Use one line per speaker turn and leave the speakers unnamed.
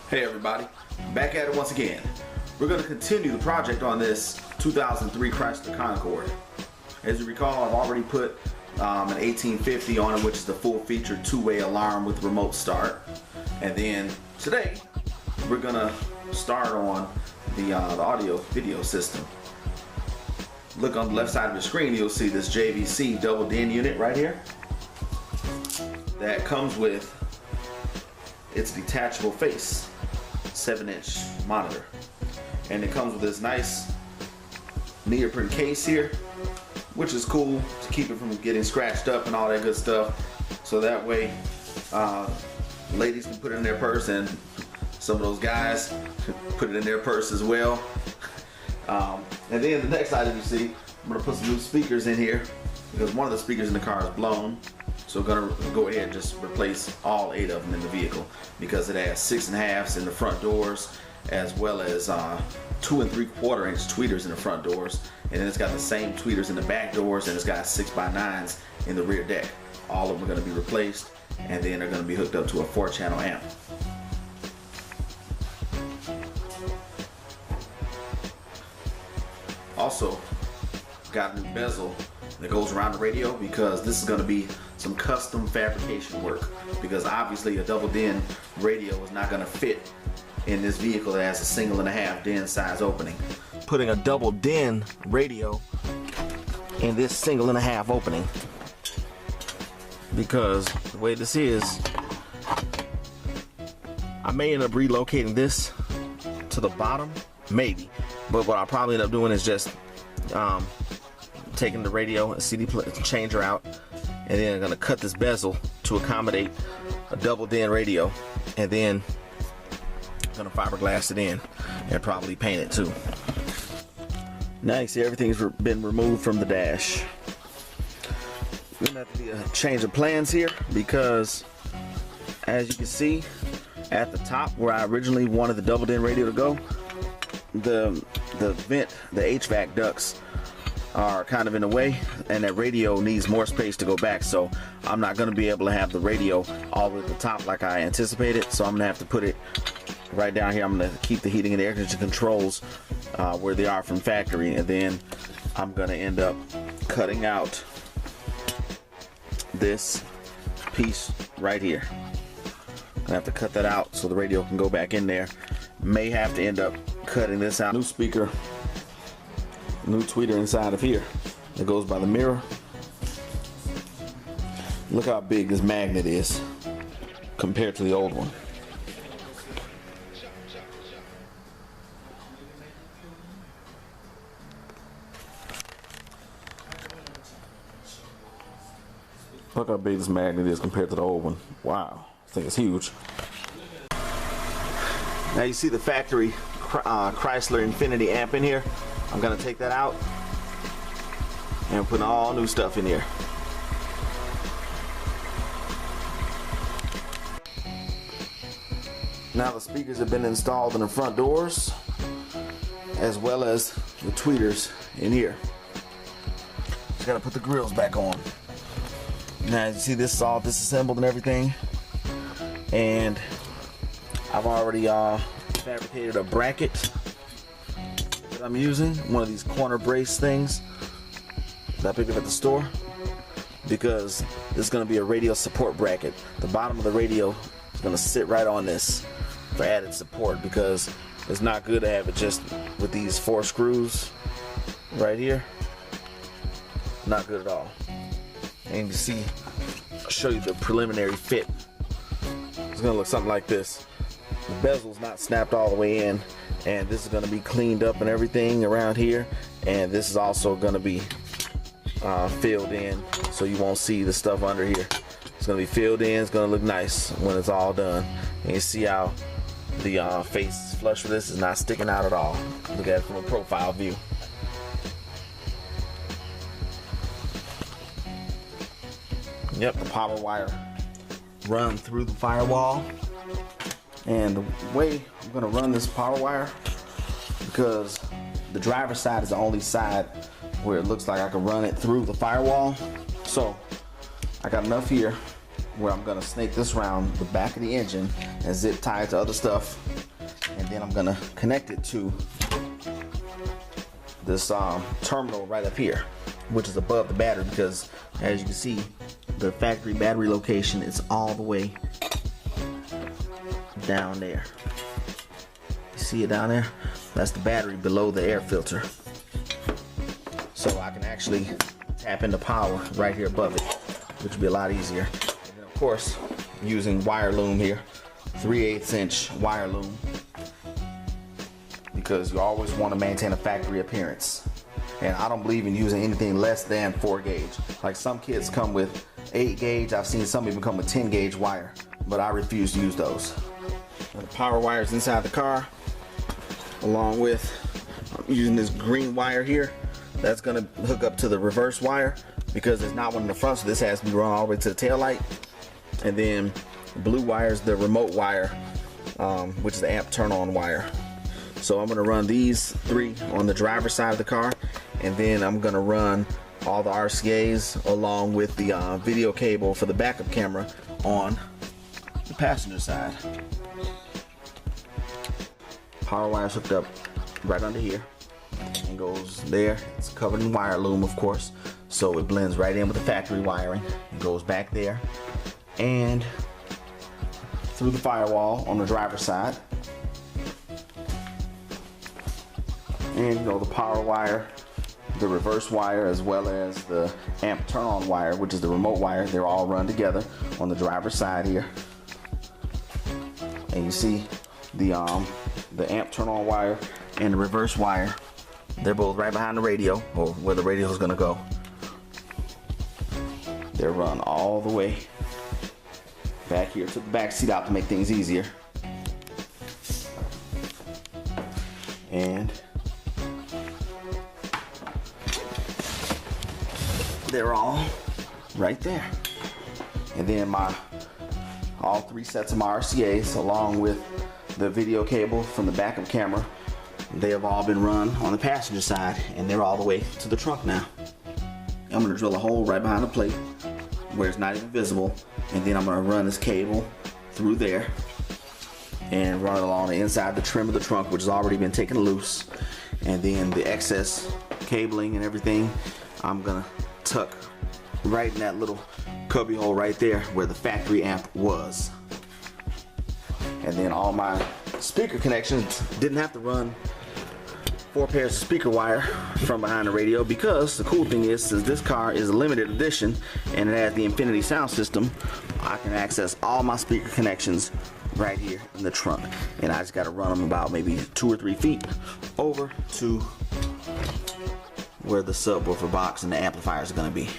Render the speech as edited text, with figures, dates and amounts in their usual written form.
Hey everybody, back at it once again. We're going to continue the project on this 2003 Chrysler Concorde. As you recall, I've already put an 1850 on it, which is the full-featured two-way alarm with remote start. And then today, we're going to start on the audio video system. Look on the left side of the screen, you'll see this JVC double DIN unit right here that comes with its detachable face 7-inch monitor, and it comes with this nice neoprene case here, which is cool to keep it from getting scratched up and all that good stuff, so that way ladies can put it in their purse, and some of those guys can put it in their purse as well. And then the next item you see, I'm going to put some new speakers in here because one of the speakers in the car is blown. So we're going to go ahead and just replace all 8 of them in the vehicle because it has 6 1/2s in the front doors, as well as 2 3/4 inch tweeters in the front doors, and then it's got the same tweeters in the back doors, and it's got 6x9s in the rear deck. All of them are going to be replaced, and then they're going to be hooked up to a 4-channel amp. Also got a new bezel that goes around the radio because this is going to be some custom fabrication work, because obviously a double DIN radio is not going to fit in this vehicle that has a 1.5 DIN size opening. Putting a double DIN radio in this 1.5 opening, because the way this is, I may end up relocating this to the bottom, maybe, but what I'll probably end up doing is just taking the radio and CD changer out, and then I'm going to cut this bezel to accommodate a double DIN radio, and then I'm going to fiberglass it in and probably paint it too. Now you see everything's been removed from the dash. There's going to have to be a change of plans here because, as you can see, at the top where I originally wanted the double DIN radio to go, the HVAC ducts are kind of in the way, and that radio needs more space to go back, so I'm not going to be able to have the radio all the way at the top like I anticipated, so I'm going to have to put it right down here. I'm going to keep the heating and air conditioning controls where they are from factory, and then I'm going to end up cutting out this piece right here. I'm going to have to cut that out so the radio can go back in there. May have to end up cutting this out. New speaker, new tweeter inside of here that goes by the mirror. Look how big this magnet is compared to the old one. Look how big this magnet is compared to the old one. Wow, I think it's huge. Now you see the factory Chrysler Infiniti amp in here. I'm gonna take that out and put all new stuff in here. Now the speakers have been installed in the front doors, as well as the tweeters in here. Just gotta put the grills back on. Now as you see, this is all disassembled and everything, and I've already fabricated a bracket that I'm using, one of these corner brace things that I picked up at the store, because this is going to be a radio support bracket. The bottom of the radio is going to sit right on this for added support, because it's not good to have it just with these 4 screws right here. Not good at all. And you see, I'll show you the preliminary fit. It's going to look something like this. The bezel's not snapped all the way in, and this is going to be cleaned up and everything around here, and this is also going to be filled in, so you won't see the stuff under here. It's going to be filled in. It's going to look nice when it's all done, and you see how the face flush for this is not sticking out at all. Look at it from a profile view. Yep, the power wire run through the firewall. And the way I'm going to run this power wire, because the driver's side is the only side where it looks like I can run it through the firewall. So I got enough here where I'm gonna snake this around the back of the engine and zip tie it to other stuff, and then I'm gonna connect it to this terminal right up here, which is above the battery, because as you can see, the factory battery location is all the way down there. You see it down there? That's the battery below the air filter. So I can actually tap into power right here above it, which would be a lot easier. And then of course, using wire loom here, 3/8 inch wire loom, because you always want to maintain a factory appearance. And I don't believe in using anything less than 4 gauge. Like some kits come with 8 gauge, I've seen some even come with 10 gauge wire, but I refuse to use those. And the power wire is inside the car, along with, I'm using this green wire here. That's gonna hook up to the reverse wire, because there's not one in the front, so this has to be run all the way to the tail light. And then the blue wire is the remote wire, which is the amp turn on wire. So I'm gonna run these 3 on the driver's side of the car, and then I'm gonna run all the RCAs along with the video cable for the backup camera on the passenger side. Power wire is hooked up right under here and goes there. It's covered in wire loom, of course, so it blends right in with the factory wiring. It goes back there and through the firewall on the driver's side. And you know, the power wire, the reverse wire, as well as the amp turn on wire, which is the remote wire, they're all run together on the driver's side here. And you see the amp turn on wire and the reverse wire, they're both right behind the radio, or where the radio is gonna go. They're run all the way back here to the back seat out to make things easier. And they're all right there. And then all 3 sets of my RCAs, along with the video cable from the backup camera, they have all been run on the passenger side, and they're all the way to the trunk now. I'm gonna drill a hole right behind the plate where it's not even visible, and then I'm gonna run this cable through there and run it along the inside the trim of the trunk, which has already been taken loose. And then the excess cabling and everything, I'm gonna tuck right in that little cubby hole right there where the factory amp was. And then all my speaker connections didn't have to run 4 pairs of speaker wire from behind the radio, because the cool thing is, since this car is a limited edition and it has the Infiniti sound system, I can access all my speaker connections right here in the trunk. And I just got to run them about maybe 2 or 3 feet over to where the subwoofer box and the amplifiers are going to be.